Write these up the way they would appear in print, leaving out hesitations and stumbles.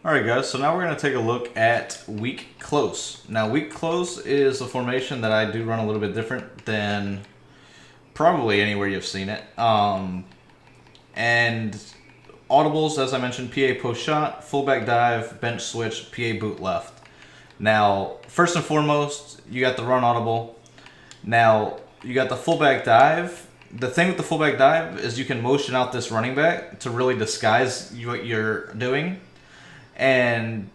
Alright guys, so now we're going to take a look at weak close. Now weak close is a formation that I do run a little bit different than probably anywhere you've seen it. And audibles, as I mentioned, PA post shot, fullback dive, bench switch, PA boot left. Now, first and foremost, you got the run audible. Now, you got the fullback dive. The thing with the fullback dive is you can motion out this running back to really disguise what you're doing. And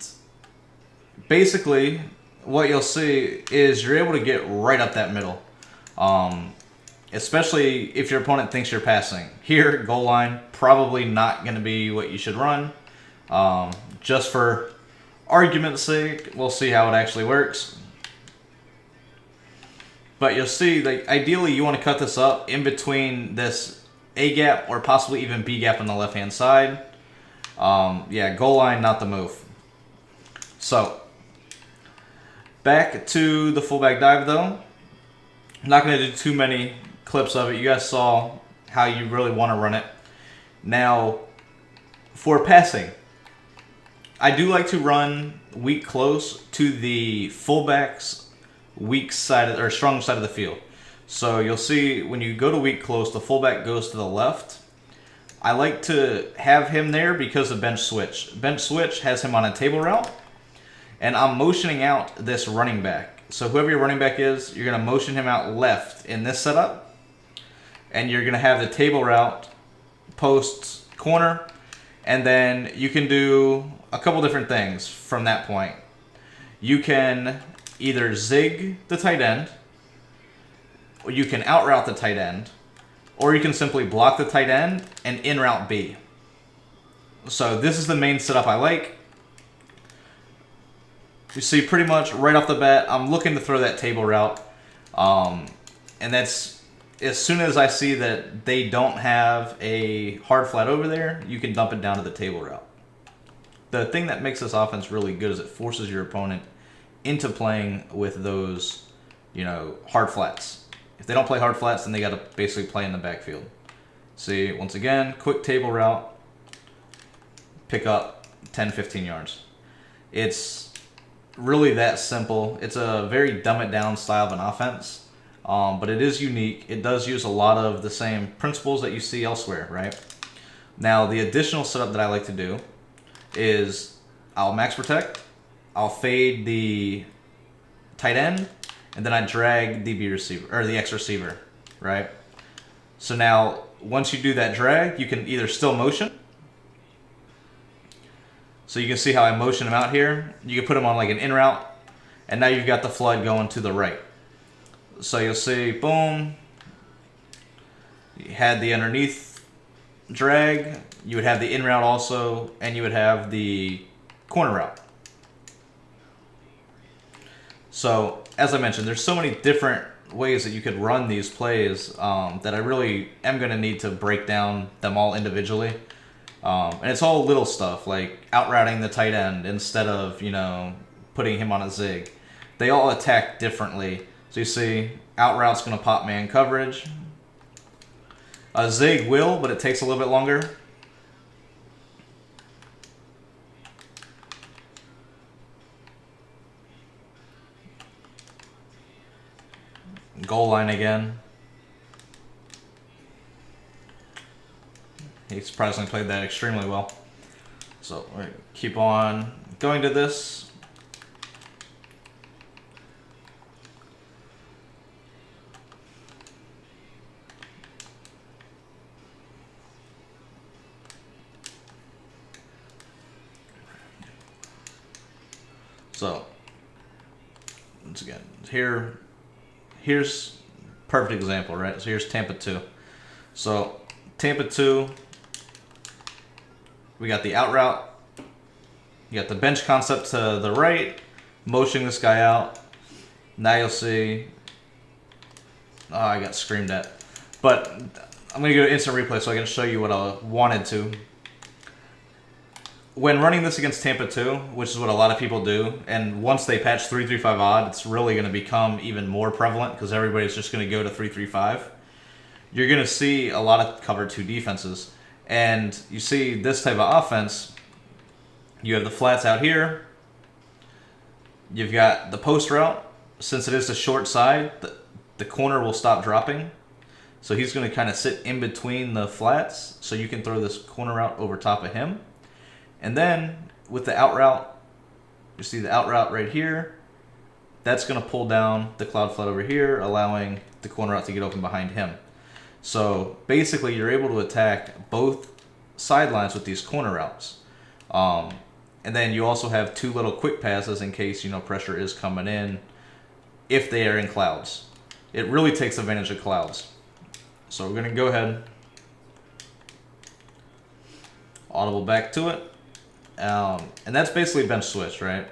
basically, what you'll see is you're able to get right up that middle. Especially if your opponent thinks you're passing. Here, goal line, probably not going to be what you should run. Just for argument's sake, we'll see how it actually works. But you'll see that ideally you want to cut this up in between this A gap or possibly even B gap on the left hand side. Yeah, goal line, not the move. So, back to the fullback dive though. I'm not going to do too many clips of it. You guys saw how you really want to run it. Now, for passing, I do like to run weak close to the fullback's weak side or strong side of the field. So you'll see when you go to weak close, the fullback goes to the left. I like to have him there because of bench switch. Bench switch has him on a table route, and I'm motioning out this running back. So whoever your running back is, you're going to motion him out left in this setup, and you're going to have the table route post corner, and then you can do a couple different things from that point. You can either zig the tight end, or you can out route the tight end, or you can simply block the tight end and in route B. So this is the main setup I like. You see pretty much right off the bat, I'm looking to throw that table route. And that's as soon as I see that they don't have a hard flat over there, you can dump it down to the table route. The thing that makes this offense really good is it forces your opponent into playing with those, hard flats. If they don't play hard flats, then they got to basically play in the backfield. See, once again, quick table route, pick up 10, 15 yards. It's really that simple. It's a very dumb it down style of an offense, but it is unique. It does use a lot of the same principles that you see elsewhere, right? Now, the additional setup that I like to do is I'll max protect, I'll fade the tight end, and then I drag the B receiver or the X receiver, right? So now, once you do that drag, you can either still motion. So you can see how I motion him out here. You can put him on like an in route, and now you've got the flood going to the right. So you'll see, boom. You had the underneath drag. You would have the in route also, and you would have the corner route. So, as I mentioned, there's so many different ways that you could run these plays that I really am going to need to break down them all individually. And it's all little stuff, like out-routing the tight end instead of, putting him on a zig. They all attack differently. So you see, out-route's going to pop man coverage. A zig will, but it takes a little bit longer. Goal line again. He surprisingly played that extremely well. So we keep on going to this. So once again, here's perfect example, right? So here's Tampa 2. So Tampa 2, we got the out route. You got the bench concept to the right, motioning this guy out. Now you'll see, oh, I got screamed at. But I'm going to go to instant replay so I can show you what I wanted to. When running this against Tampa 2, which is what a lot of people do, and once they patch 3-3-5 odd, it's really going to become even more prevalent because everybody's just going to go to 3-3-5. You're going to see a lot of cover 2 defenses. And you see this type of offense, You have the flats out here. You've got the post route. Since it is the short side, the corner will stop dropping. So he's going to kind of sit in between the flats, so you can throw this corner route over top of him. And then with the out route, you see the out route right here. That's going to pull down the cloud flood over here, allowing the corner route to get open behind him. So basically, you're able to attack both sidelines with these corner routes. And then you also have two little quick passes in case, you know, pressure is coming in if they are in clouds. It really takes advantage of clouds. So we're going to go ahead, audible back to it. And that's basically bench switch, right?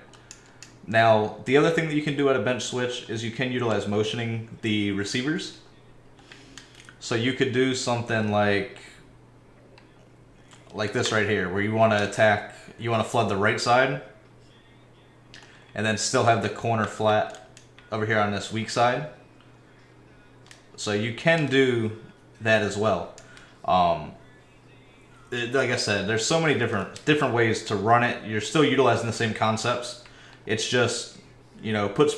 Now, the other thing that you can do at a bench switch is you can utilize motioning the receivers. So you could do something like this right here, where you want to attack, you want to flood the right side, and then still have the corner flat over here on this weak side. So you can do that as well. Like I said, there's so many different ways to run it. You're still utilizing the same concepts. It's just, you know, puts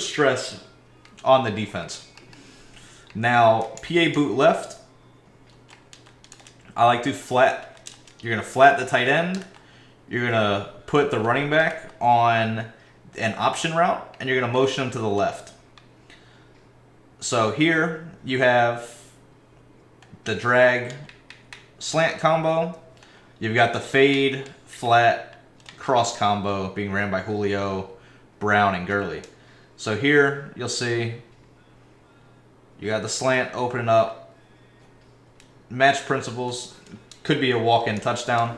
stress on the defense. Now, PA boot left, I like to flat. You're going to flat the tight end. You're going to put the running back on an option route, and you're going to motion him to the left. So here you have the drag slant combo. You've got the fade flat cross combo being ran by Julio, Brown, and Gurley. So here you'll see you got the slant opening up. Match principles, could be a walk-in touchdown.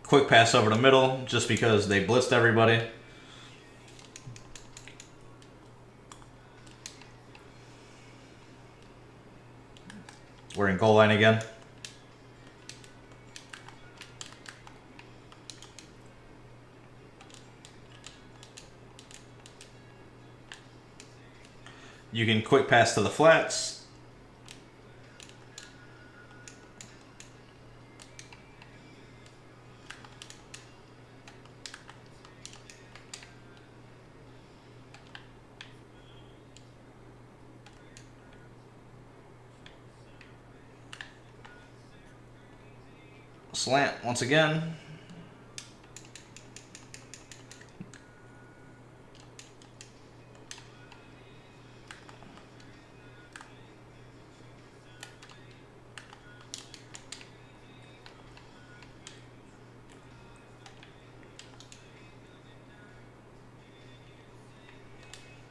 Quick pass over the middle just because they blitzed everybody. We're in goal line again. You can quick pass to the flats. Slant once again.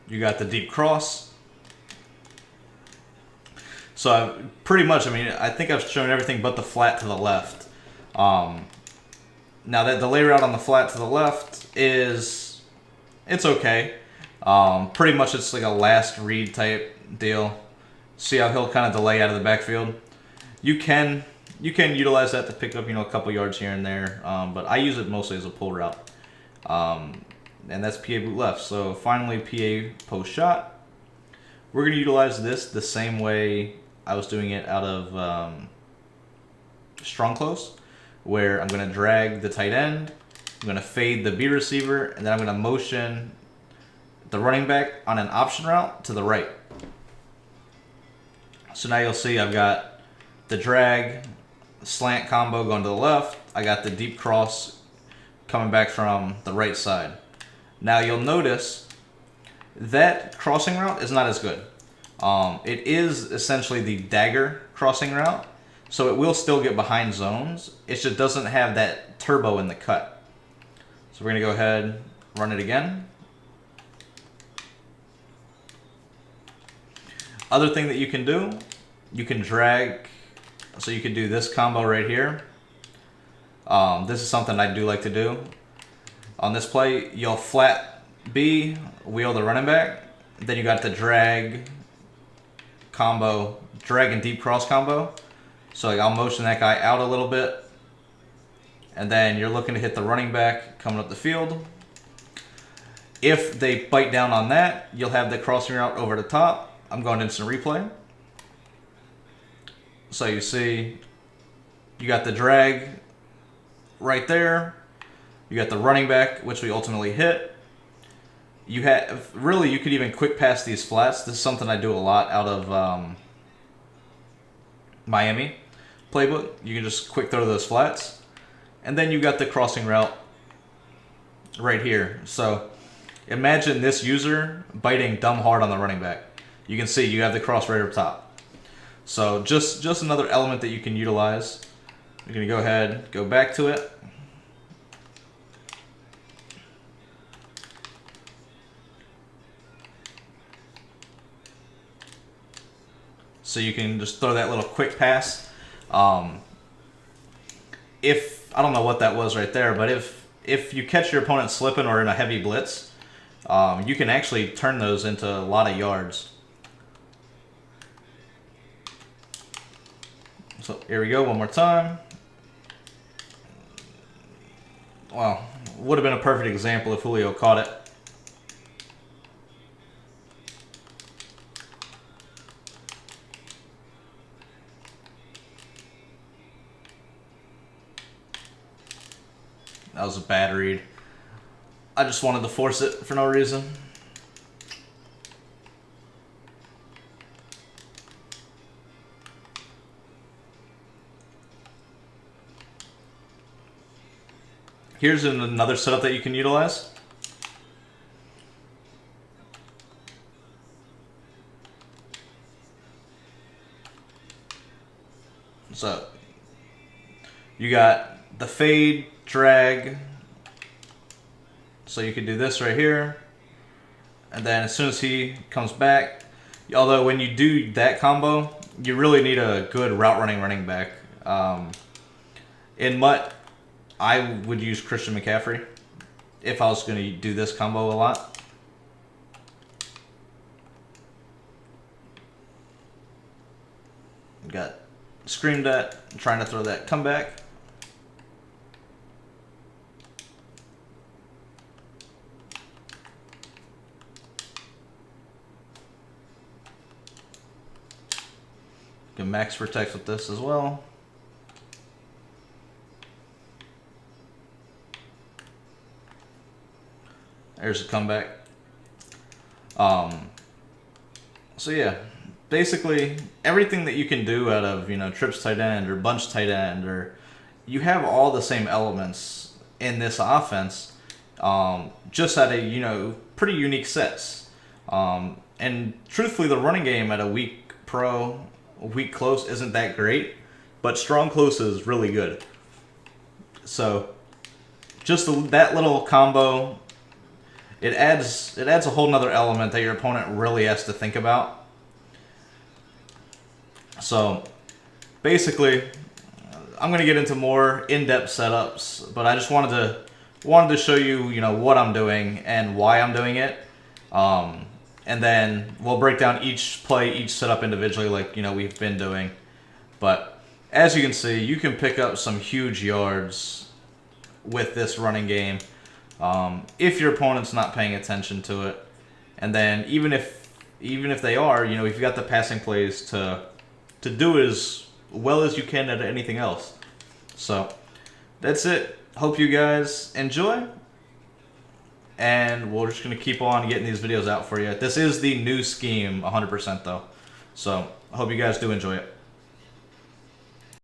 You got the deep cross. So pretty much, I mean, I think I've shown everything but the flat to the left. Now that delay route on the flat to the left it's okay. Pretty much it's like a last read type deal. See how he'll kind of delay out of the backfield. You can utilize that to pick up, you know, a couple yards here and there. But I use it mostly as a pull route. And that's PA boot left. So finally PA post shot. We're going to utilize this the same way I was doing it out of strong close, where I'm going to drag the tight end, I'm going to fade the B receiver, and then I'm going to motion the running back on an option route to the right. So now you'll see I've got the drag slant combo going to the left. I got the deep cross coming back from the right side. Now you'll notice that crossing route is not as good. It is essentially the dagger crossing route, so it will still get behind zones. It just doesn't have that turbo in the cut. So we're going to go ahead, run it again. Other thing that you can do, you can drag, so you can do this combo right here. This is something I do like to do. On this play, you'll flat B, wheel the running back, then you got the drag combo, drag and deep cross combo. So like I'll motion that guy out a little bit, and then you're looking to hit the running back coming up the field. If they bite down on that, you'll have the crossing route over the top. I'm going to instant replay. So you see, you got the drag right there. You got the running back, which we ultimately hit. You have really, you could even quick pass these flats. This is something I do a lot out of Miami playbook. You can just quick throw those flats, and then you got the crossing route right here. So imagine this user biting dumb hard on the running back. You can see you have the cross right up top. So just another element that you can utilize. You're gonna go ahead, go back to it. So you can just throw that little quick pass. If I don't know what that was right there, but if you catch your opponent slipping or in a heavy blitz, you can actually turn those into a lot of yards. So here we go, one more time. Well, would have been a perfect example if Julio caught it. That was a bad read. I just wanted to force it for no reason. Here's another setup that you can utilize. So you got the fade, drag. So you can do this right here. And then as soon as he comes back, although when you do that combo, you really need a good route running back. In MUT, I would use Christian McCaffrey if I was going to do this combo a lot. Got screamed at, trying to throw that comeback. Can max protect with this as well. There's a comeback. So yeah, basically everything that you can do out of, trips tight end or bunch tight end, or you have all the same elements in this offense, just at a, pretty unique sets. And truthfully, the running game at a weak pro, weak close isn't that great, but strong close is really good. So just that little combo, it adds a whole nother element that your opponent really has to think about. So basically, I'm going to get into more in-depth setups, but I just wanted to show you, what I'm doing and why I'm doing it. And then we'll break down each play, each setup individually like, we've been doing. But as you can see, you can pick up some huge yards with this running game. If your opponent's not paying attention to it, and then even if they are, if you've got the passing plays to do it as well as you can at anything else. So that's it. Hope you guys enjoy, and we're just gonna keep on getting these videos out for you. This is the new scheme, 100% though. So I hope you guys do enjoy it.